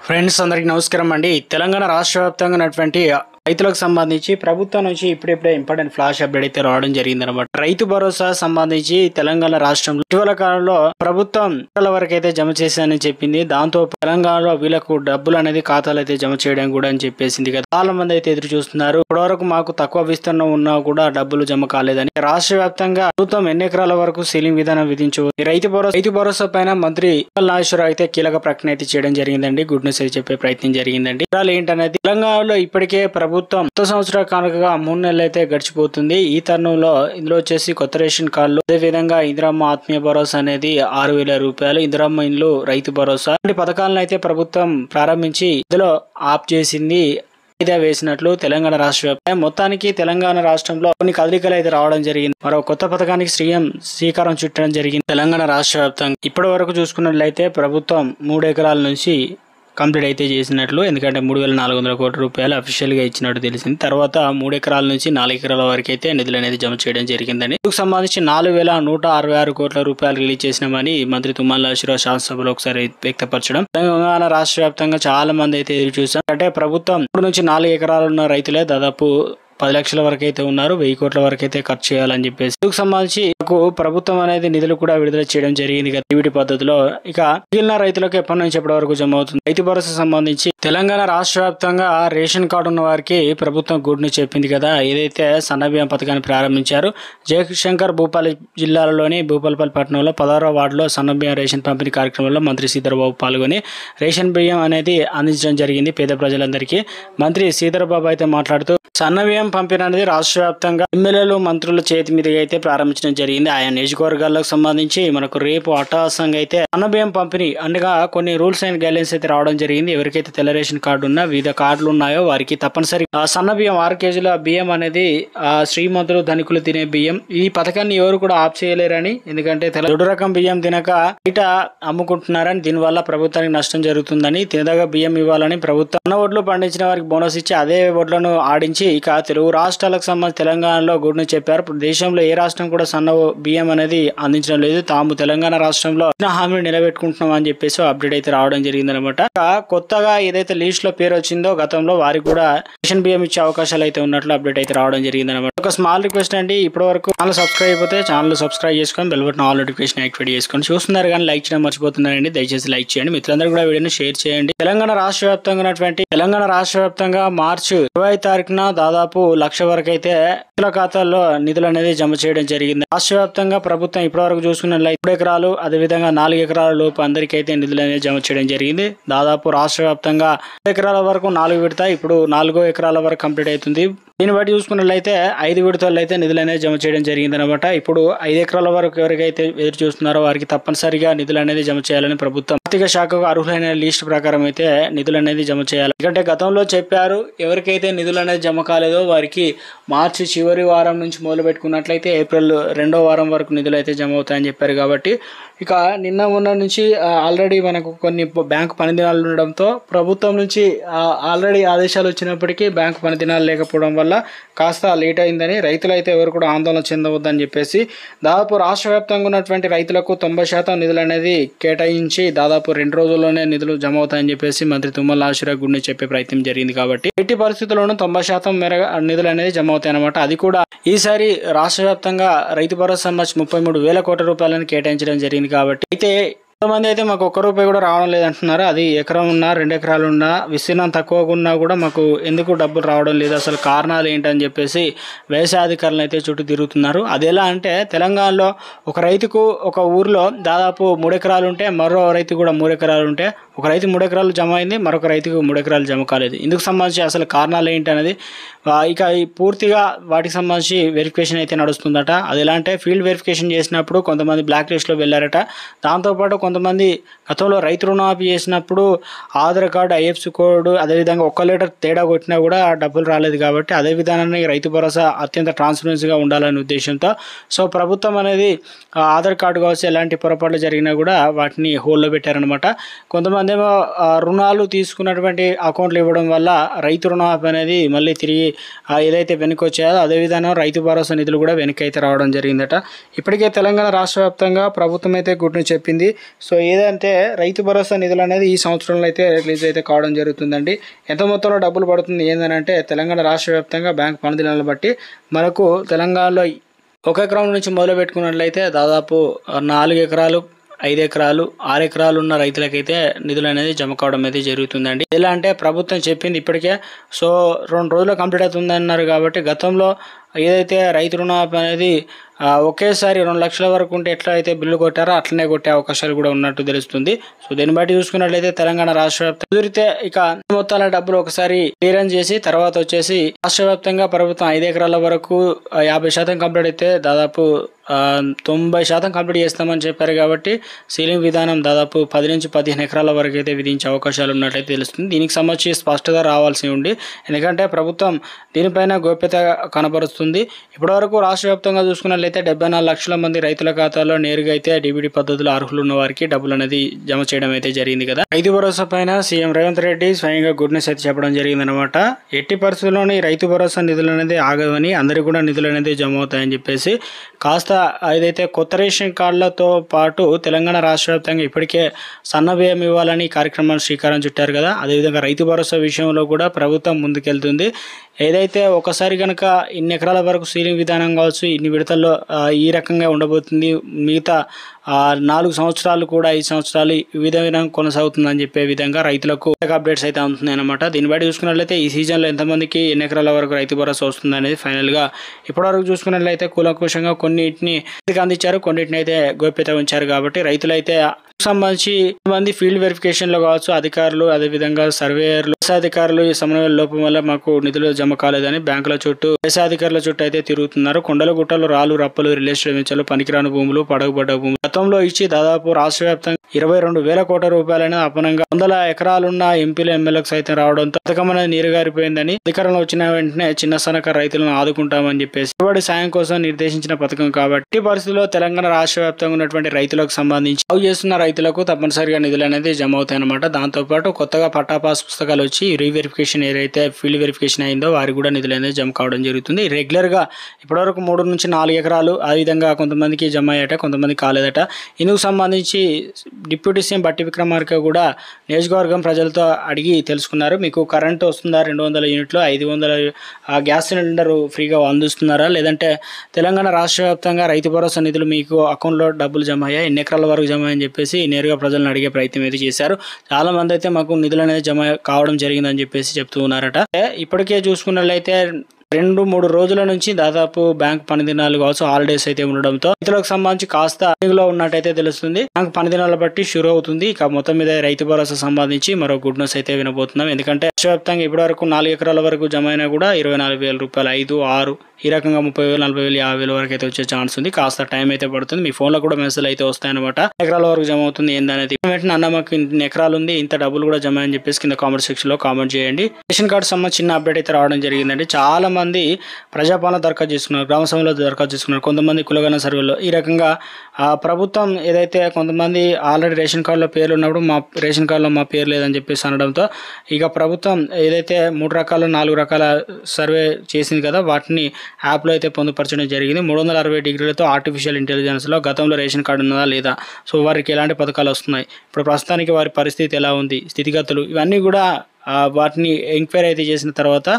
Friends అందరికీ నమస్కారం అండి. తెలంగాణ రాష్ట్ర వ్యాప్తంగా ఉన్నటువంటి రైతులకు సంబంధించి ప్రభుత్వం నుంచి ఇప్పుడిప్పుడే ఇంపార్టెంట్ ఫ్లాష్ అప్డేట్ అయితే రావడం జరిగిందనమాట. రైతు భరోసా సంబంధించి తెలంగాణ రాష్ట్రంలో ఇటీవల కాలంలో ప్రభుత్వం వరకు అయితే జమ చేశానని చెప్పింది. దాంతో తెలంగాణలో వీళ్ళకు డబ్బులు అనేది ఖాతాలు అయితే జమ చేయడం కూడా అని చెప్పేసింది కదా. చాలా మంది అయితే ఎదురు చూస్తున్నారు. ఇప్పటివరకు మాకు తక్కువ విస్తీర్ణం ఉన్నా కూడా డబ్బులు జమ కాలేదని రాష్ట్ర వ్యాప్తంగా ప్రభుత్వం ఎన్ని ఎకరాల వరకు సీలింగ్ విధానం విధించవచ్చు. రైతు భరోసా పైన మంత్రి నాగేశ్వరరావు అయితే కీలక ప్రకటన అయితే చేయడం జరిగిందండి. గుడ్ న్యూస్ అయితే చెప్పే ప్రయత్నం జరిగిందండి. ఏంటనేది తెలంగాణలో ఇప్పటికే ప్రభుత్వం కొత్త సంవత్సర కానుకగా 3 నెలలు అయితే గడిచిపోతుంది. ఈ తరుణంలో ఇందులో వచ్చేసి కొత్త రేషన్ కార్డులు, అదే విధంగా ఇందిరమ్మ ఆత్మీయ భరోసా అనేది 6,000 రూపాయలు, ఇందిరమ్మ ఇండ్లు, రైతు భరోసా వంటి పథకాలను అయితే ప్రభుత్వం ప్రారంభించి ఇందులో ఆప్ చేసింది వేసినట్లు తెలంగాణ రాష్ట్ర వ్యాప్తంగా మొత్తానికి తెలంగాణ రాష్ట్రంలో కొన్ని కదలికలు అయితే రావడం జరిగింది. మరో కొత్త పథకానికి శ్రీకారం చుట్టడం జరిగింది తెలంగాణ రాష్ట్ర వ్యాప్తంగా. ఇప్పటి వరకు చూసుకున్నట్లయితే ప్రభుత్వం 3 ఎకరాల నుంచి కంప్లీట్ అయితే చేసినట్లు, ఎందుకంటే 3,400 కోట్ల రూపాయలు అఫీషియల్ గా ఇచ్చినట్టు తెలిసింది. తర్వాత 3 ఎకరాల నుంచి 4 ఎకరాల వరకు అయితే నిధులు అనేది జమ చేయడం జరిగిందని, ఇందుకు సంబంధించి 4,166 కోట్ల రూపాయలు రిలీజ్ చేసినామని మంత్రి తుమ్మల నాగేశ్వరరావు శాసనసభలో ఒకసారి వ్యక్తపరచడం. తెలంగాణ రాష్ట్ర వ్యాప్తంగా చాలా మంది అయితే ఎదురు చూసారు. అంటే ప్రభుత్వం 3 నుంచి 4 ఎకరాలు ఉన్న రైతులే దాదాపు 10 లక్షల వరకు అయితే ఉన్నారు. 1000 కోట్ల వరకు అయితే ఖర్చు చేయాలని చెప్పేసి ఇందుకు సంబంధించి ప్రభుత్వం అనేది నిధులు కూడా విడుదల చేయడం జరిగింది టీవీ పద్ధతిలో. ఇక మిగిలిన రైతులకు ఎప్పటి నుంచి ఎప్పటి వరకు జమ అవుతుంది. రైతు భరోసా సంబంధించి తెలంగాణ రాష్ట్ర వ్యాప్తంగా రేషన్ కార్డు ఉన్న వారికి ప్రభుత్వం గుడ్ న్యూస్ చెప్పింది కదా. ఏదైతే సన్నబియ్యం పథకాన్ని ప్రారంభించారు, జయశంకర్ భూపాలి జిల్లాలోని భూపాలపల్లి పట్టణంలో 16వ వార్డులో సన్నబియ్యం రేషన్ పంపిణీ కార్యక్రమంలో మంత్రి శ్రీధర్బాబు పాల్గొని రేషన్ బియ్యం అనేది అందించడం జరిగింది పేద ప్రజలందరికీ. మంత్రి శ్రీధర్బాబు అయితే మాట్లాడుతూ సన్నబియ్యం పంపిణీ అనేది రాష్ట్ర వ్యాప్తంగా ఎమ్మెల్యేలు, మంత్రుల చేతి మీదుగా అయితే ప్రారంభించడం జరిగింది. ఆయా నియోజకవర్గాలకు సంబంధించి మనకు రేపు అట్టహాసంగా అయితే సన్నబియ్యం పంపిణీ అనగా కొన్ని రూల్స్ అండ్ గైడ్లైన్స్ అయితే రావడం జరిగింది. ఎవరికైతే తెల్ల రేషన్ కార్డు ఉన్నా, వివిధ కార్డులు ఉన్నాయో వారికి తప్పనిసరి సన్నబియ్యం 6 కేజీల బియ్యం అనేది శ్రీమంతులు, ధనికులు తినే బియ్యం. ఈ పథకాన్ని ఎవరు కూడా ఆప్ చేయలేరని, ఎందుకంటే దొడ్డు రకం బియ్యం తినక బయట అమ్ముకుంటున్నారని, దీనివల్ల ప్రభుత్వానికి నష్టం జరుగుతుందని, తినదగా బియ్యం ఇవ్వాలని ప్రభుత్వం సన్న వడ్లు పండించిన వారికి బోనస్ ఇచ్చి అదే వడ్లను ఆడించి ఇక తెలుగు రాష్ట్రాలకు సంబంధించి తెలంగాణలో గుడ్ను చెప్పారు. దేశంలో ఏ రాష్ట్రం కూడా సన్న బియ్యం అనేది అందించడం లేదు. తాము తెలంగాణ రాష్ట్రంలో హామీని నిలబెట్టుకుంటున్నాం అని చెప్పేసి అప్డేట్ అయితే రావడం జరిగింది అనమాట. కొత్తగా ఏదైతే లిస్ట్ లో పేరు వచ్చిందో గతంలో వారికి కూడా రేషన్ బియ్యం ఇచ్చే అవకాశాలు అయితే ఉన్నట్లు అప్డేట్ అయితే రావడం జరిగింది అనమాట. ఒక స్మాల్ రిక్వెస్ట్ అండి, ఇప్పటి వరకు ఛానల్ సబ్స్క్రైబ్ అయిపోతే ఛానల్ సబ్స్క్రైబ్ చేసుకొని bell button all notification activate చేసుకొని చూస్తున్నారు కానీ లైక్ చేయడం మర్చిపోతున్నారండి. దయచేసి లైక్ చేయండి, మిత్రులందరూ కూడా వీడియోని షేర్ చేయండి. తెలంగాణ రాష్ట్ర వ్యాప్తంగా మార్చి 20వ తారీఖున దాదాపు 1,00,000 వరకు అయితే రైతుల ఖాతాల్లో నిధులు అనేది జమ చేయడం జరిగింది. రాష్ట్ర వ్యాప్తంగా ప్రభుత్వం ఇప్పటివరకు చూసుకున్నట్లయితే 3 ఎకరాలు, అదేవిధంగా 4 ఎకరాల లోపు అందరికీ అయితే నిధులు అనేది జమ చేయడం జరిగింది. దాదాపు రాష్ట్ర వ్యాప్తంగా 3 ఎకరాల వరకు 4 విడత, ఇప్పుడు 4 ఎకరాల వరకు కంప్లీట్ అవుతుంది. దీన్ని బట్టి చూసుకున్నట్లయితే 5 విడతల్లో అయితే నిధులు అనేది జమ చేయడం జరిగింది అనమాట. ఇప్పుడు 5 ఎకరాల వరకు ఎవరికైతే ఎదురు చూస్తున్నారో వారికి తప్పనిసరిగా నిధులు అనేది జమ చేయాలని ప్రభుత్వం ఆర్థిక శాఖకు అర్హులైన లిస్ట్ ప్రకారం అయితే నిధులు అనేది జమ చేయాలి. ఎందుకంటే గతంలో చెప్పారు, ఎవరికైతే నిధులు అనేది జమ కాలేదో వారికి మార్చి చివరి వారం నుంచి మొదలు పెట్టుకున్నట్లయితే ఏప్రిల్ 2వ వారం వరకు నిధులు అయితే జమ అవుతాయని చెప్పారు. కాబట్టి ఇక మొన్న నుంచి ఆల్రెడీ మనకు కొన్ని బ్యాంకు పనిదినాలు ఉండడంతో ప్రభుత్వం నుంచి ఆల్రెడీ ఆదేశాలు వచ్చినప్పటికీ బ్యాంకు పనిదినాలు లేకపోవడం వల్ల కాస్త లేట్ అయిందని, రైతులు అయితే ఎవరు కూడా ఆందోళన చెందవద్దని చెప్పేసి దాదాపు రాష్ట్ర వ్యాప్తంగా ఉన్నటువంటి రైతులకు 90% నిధులు అనేది కేటాయించి దాదాపు 2 రోజుల్లోనే నిధులు జమ అవుతాయని చెప్పేసి మంత్రి తుమ్మల నాగేశ్వరరావు గుడిని చెప్పే ప్రయత్నం జరిగింది. కాబట్టి ఎట్టి పరిస్థితుల్లోనూ 90% మేర నిధులు అనేది జమ అవుతాయి అనమాట. అది కూడా ఈసారి రాష్ట్ర వ్యాప్తంగా రైతు భరోసా 33,000 కోట్ల రూపాయలను కేటాయించడం జరిగింది. కాబట్టి అయితే కొంతమంది అయితే మాకు 1 రూపాయి కూడా రావడం లేదంటున్నారు. అది ఎకరం ఉన్నా, 2 ఎకరాలు ఉన్నా, విస్తీర్ణం తక్కువగా ఉన్నా కూడా మాకు ఎందుకు డబ్బులు రావడం లేదు, అసలు కారణాలు ఏంటని చెప్పేసి వ్యవసాయ అధికారులు అయితే చుట్టూ తిరుగుతున్నారు. అది ఎలా అంటే, తెలంగాణలో ఒక రైతుకు ఒక ఊర్లో దాదాపు 3 ఎకరాలు ఉంటే, మరో రైతు కూడా 3 ఎకరాలు ఉంటే, ఒక రైతు 3 ఎకరాలు జమ అయింది, మరొక రైతుకు 3 ఎకరాలు జమ కాలేదు. ఇందుకు సంబంధించి అసలు కారణాలు ఏంటి అనేది ఇక పూర్తిగా వాటికి సంబంధించి వెరిఫికేషన్ అయితే నడుస్తుందట. అది ఎలా అంటే, ఫీల్డ్ వెరిఫికేషన్ చేసినప్పుడు కొంతమంది బ్లాక్ లిస్ట్లో వెళ్ళారట. దాంతోపాటు కొంతమంది గతంలో రైతు రుణమాఫీ చేసినప్పుడు ఆధార్ కార్డు, ఐఎఫ్సి కోడ్, అదేవిధంగా 1 లీటర్ తేడా కొట్టినా కూడా డబ్బులు రాలేదు. కాబట్టి అదే విధానాన్ని రైతు భరోసా అత్యంత ట్రాన్స్పరెన్సీగా ఉండాలనే ఉద్దేశంతో సో ప్రభుత్వం అనేది ఆధార్ కార్డు కావచ్చు ఎలాంటి పొరపాట్లు జరిగినా కూడా వాటిని హోల్డ్లో పెట్టారనమాట. కొంతమంది కొంతమంది ఏమో రుణాలు తీసుకున్నటువంటి అకౌంట్లు ఇవ్వడం వల్ల రైతు రుణమాఫీ అనేది మళ్ళీ తిరిగి ఏదైతే వెనక్కి వచ్చాయో అదేవిధంగా రైతు భరోసా నిధులు కూడా వెనక్కి అయితే రావడం జరిగిందట. ఇప్పటికే తెలంగాణ రాష్ట్ర వ్యాప్తంగా ప్రభుత్వం అయితే గుడ్ న్యూస్ చెప్పింది. సో ఏదంటే రైతు భరోసా నిధులు అనేది ఈ సంవత్సరంలో అయితే రిలీజ్ అయితే కావడం జరుగుతుందండి. ఎంత మొత్తంలో డబ్బులు పడుతుంది ఏంటంటే తెలంగాణ రాష్ట్ర వ్యాప్తంగా బ్యాంక్ పనిదినాలను బట్టి మనకు తెలంగాణలో 1 ఎకరం నుంచి మొదలు పెట్టుకున్నట్లయితే దాదాపు 4 ఎకరాలు, 5 ఎకరాలు, 6 ఎకరాలు ఉన్న రైతులకైతే నిధులు అనేది జమ కావడం అయితే జరుగుతుందండి. ఎలా అంటే ప్రభుత్వం చెప్పింది ఇప్పటికే. సో 2 రోజుల్లో కంప్లీట్ అవుతుందన్నారు కాబట్టి గతంలో ఏదైతే రైతు రుణమాఫీ అనేది ఒకేసారి 2 లక్షల వరకు ఉంటే ఎట్లా అయితే బిల్లు కొట్టారో అట్లనే కొట్టే అవకాశాలు కూడా ఉన్నట్టు తెలుస్తుంది. సో దీన్ని బట్టి చూసుకున్నట్లయితే తెలంగాణ రాష్ట్ర వ్యాప్తంగా కుదిరితే ఇక మొత్తాల డబ్బులు ఒకసారి క్లియరెన్స్ చేసి తర్వాత వచ్చేసి రాష్ట్ర వ్యాప్తంగా ప్రభుత్వం 5 ఎకరాల వరకు 50% కంప్లీట్ అయితే దాదాపు 90% కంప్లీట్ చేస్తామని చెప్పారు కాబట్టి సీలింగ్ విధానం దాదాపు 10 నుంచి 15 ఎకరాల వరకు అయితే విధించే అవకాశాలు ఉన్నట్లయితే తెలుస్తుంది. దీనికి సంబంధించి స్పష్టత రావాల్సి ఉంది. ఎందుకంటే ప్రభుత్వం దీనిపైన గోప్యత కనబరుస్తుంది. ఇప్పటివరకు రాష్ట్ర వ్యాప్తంగా చూసుకున్నట్లయితే 74 లక్షల మంది రైతుల ఖాతాలో నేరుగా అయితే డీబీటీ పద్ధతిలో అర్హులు ఉన్న వారికి డబ్బులు అనేది జమ చేయడం అయితే జరిగింది కదా. రైతు భరోసా పైన సీఎం రేవంత్ రెడ్డి స్వయంగా గుడ్ న్యూస్ అయితే చెప్పడం జరిగిందనమాట. ఎట్టి పరిస్థితుల్లోని రైతు భరోసా నిధులు అనేది ఆగవని, అందరికీ కూడా నిధులు అనేది జమ అవుతాయని చెప్పేసి కాస్త ఏదైతే కొత్త రేషన్ కార్డులతో పాటు తెలంగాణ రాష్ట్ర వ్యాప్తంగా ఇప్పటికే సన్న బియ్యం ఇవ్వాలని కార్యక్రమాన్ని శ్రీకారం చుట్టారు కదా. అదేవిధంగా రైతు భరోసా విషయంలో కూడా ప్రభుత్వం ముందుకెళ్తుంది. ఏదైతే ఒకసారి కనుక ఇన్ని ఎకరాల వరకు సీలింగ్ విధానం కావచ్చు, ఇన్ని విడతల్లో ఈ రకంగా ఉండబోతుంది, మిగతా 4 సంవత్సరాలు కూడా 5 సంవత్సరాలు ఈ విధంగా కొనసాగుతుందని చెప్పే విధంగా రైతులకు అప్డేట్స్ అయితే అందుతున్నాయి అనమాట. దీన్ని బట్టి చూసుకున్నట్లయితే ఈ సీజన్లో ఎంతమందికి ఎన్ని ఎకరాల వరకు రైతు భరోసా వస్తుంది అనేది ఫైనల్గా ఇప్పటివరకు చూసుకున్నట్లయితే కూలంకుషంగా కొన్నిటిని అందించారు, కొన్నిటిని అయితే గోప్యత ఉంచారు. కాబట్టి రైతులైతే సంబంధించి మంది ఫీల్డ్ వెరిఫికేషన్లో కావచ్చు, అధికారులు అదేవిధంగా సర్వేయర్లు, అధికారులు ఈ సమన్వయ లోపం వల్ల మాకు నిధులు జమ కాలేదని బ్యాంకుల చుట్టూ అధికారుల చుట్టూ అయితే తిరుగుతున్నారు. కొండల గుట్టలు, రాళ్ళు రప్పలు, రిలేషన్ వెంచలు, పనికిరాని భూములు, పడగబడ్డ భూములు గతంలో ఇచ్చి దాదాపు రాష్ట్ర వ్యాప్తంగా 22,000 కోట్ల రూపాయలను అపనంగా 100 ఎకరాలున్న ఎంపీలు, ఎమ్మెల్యేలకు సైతం రావడంతో పథకం అనేది నీరుగారిపోయిందని, అధికారంలో వచ్చిన వెంటనే చిన్న సన్నకారు రైతులను ఆదుకుంటామని చెప్పేసి సాయం కోసం నిర్దేశించిన పథకం కాబట్టి పరిస్థితుల్లో తెలంగాణ రాష్ట్ర వ్యాప్తంగా ఉన్నటువంటి రైతులకు సంబంధించి చేస్తున్న రైతులకు తప్పనిసరిగా నిధులు అనేది జమ అవుతాయి అన్నమాట. దాంతోపాటు కొత్తగా పట్టాపాస్ పుస్తకాలు వచ్చి రీవెరిఫికేషన్ ఏదైతే ఫీల్డ్ వెరిఫికేషన్ అయిందో వారికి కూడా నిధులు అనేది జమ కావడం జరుగుతుంది. రెగ్యులర్గా ఇప్పటివరకు 3 నుంచి 4 ఎకరాలు ఆ విధంగా కొంతమందికి జమ అయ్యాట, కొంతమంది కాలేదట. ఇందుకు సంబంధించి డిప్యూటీ సీఎం బట్టి విక్రమార్క కూడా నియోజకవర్గం ప్రజలతో అడిగి తెలుసుకున్నారు. మీకు కరెంటు వస్తుందా, 200 యూనిట్లు, 500 గ్యాస్ సిలిండర్ ఫ్రీగా అందిస్తున్నారా, లేదంటే తెలంగాణ రాష్ట్ర వ్యాప్తంగా రైతు భరోసా నిధులు మీకు అకౌంట్లో డబ్బులు జమ అయ్యాయి, ఎన్ని ఎకరాల వరకు జమ అని చెప్పేసి నేరుగా ప్రజలను అడిగే ప్రయత్నం అయితే చేశారు. చాలా మంది అయితే మాకు నిధులు అనేది జమ కావడం జరిగిందని చెప్పేసి చెప్తూ ఉన్నారట. ఇప్పటికే చూసుకున్నట్లయితే 2-3 రోజుల నుంచి దాదాపు బ్యాంక్ పనిదినాలు కావచ్చు, హాలిడేస్ అయితే ఉండడంతో రైతులకు సంబంధించి కాస్త లో ఉన్నట్టయితే తెలుస్తుంది. బ్యాంక్ పనిదినాల బట్టి షురు అవుతుంది. ఇక మొత్తం మీద రైతు భరోసా సంబంధించి మరో గుడ్ న్యూస్ అయితే వినబోతున్నాం. ఎందుకంటే రాష్ట్ర వ్యాప్తంగా ఇప్పటి వరకు 4 ఎకరాల వరకు జమ అయినా కూడా 24,000 రూపాయలు, 5, 6 ఈ రకంగా 30,000, 40,000, 50,000 వరకు అయితే వచ్చే ఛాన్స్ ఉంది. కాస్త టైం అయితే పడుతుంది. మీ ఫోన్లో కూడా మెసేజ్ అయితే వస్తాయన్నమాట. ఎకరాల వరకు జమ అవుతుంది ఏందనేది వెంటనే అన్న మాకు ఇన్ని ఎకరాలు ఉంది, ఇంత డబ్బులు కూడా జమ అని చెప్పేసి కింద కామెంట్ సెక్షన్ లో కామెంట్ చేయండి. రేషన్ కార్డు సంబంధించి చిన్న అప్డేట్ అయితే రావడం జరిగిందండి. చాలా మంది ప్రజాపాలన దరఖాస్తు చేసుకున్నారు, గ్రామ సభలో దరఖాస్తు చేసుకున్నారు, కొంతమంది కులగణ సర్వేలో ఈ రకంగా ప్రభుత్వం ఏదైతే కొంతమంది ఆల్రెడీ రేషన్ కార్డులో పేర్లు ఉన్నప్పుడు మా రేషన్ కార్డులో మా పేరు లేదని చెప్పేసి అనడంతో ఇక ప్రభుత్వం ఏదైతే 3 రకాల 4 రకాల సర్వే చేసింది కదా, వాటిని యాప్లో అయితే పొందుపరచడం జరిగింది. 360 డిగ్రీలతో ఆర్టిఫిషియల్ ఇంటెలిజెన్స్లో గతంలో రేషన్ కార్డు ఉన్నదా లేదా, సో వారికి ఎలాంటి పథకాలు వస్తున్నాయి, ఇప్పుడు ప్రస్తుతానికి వారి పరిస్థితి ఎలా ఉంది, స్థితిగతులు ఇవన్నీ కూడా వాటిని ఎంక్వైరీ అయితే చేసిన తర్వాత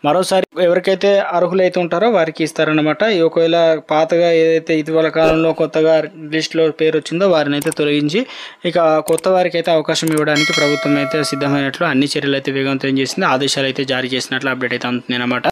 మరోసారి ఎవరికైతే అర్హులైతే ఉంటారో వారికి ఇస్తారనమాట. ఒకవేళ పాతగా ఏదైతే ఇటీవల కాలంలో కొత్తగా లిస్టులో పేరు వచ్చిందో వారిని అయితే తొలగించి ఇక కొత్త వారికి అయితే అవకాశం ఇవ్వడానికి ప్రభుత్వం అయితే సిద్ధమైనట్లు అన్ని చర్యలు అయితే వేగవంతం చేసింది, ఆదేశాలు అయితే జారీ చేసినట్లు అప్డేట్ అయితే అందుతుంది అనమాట.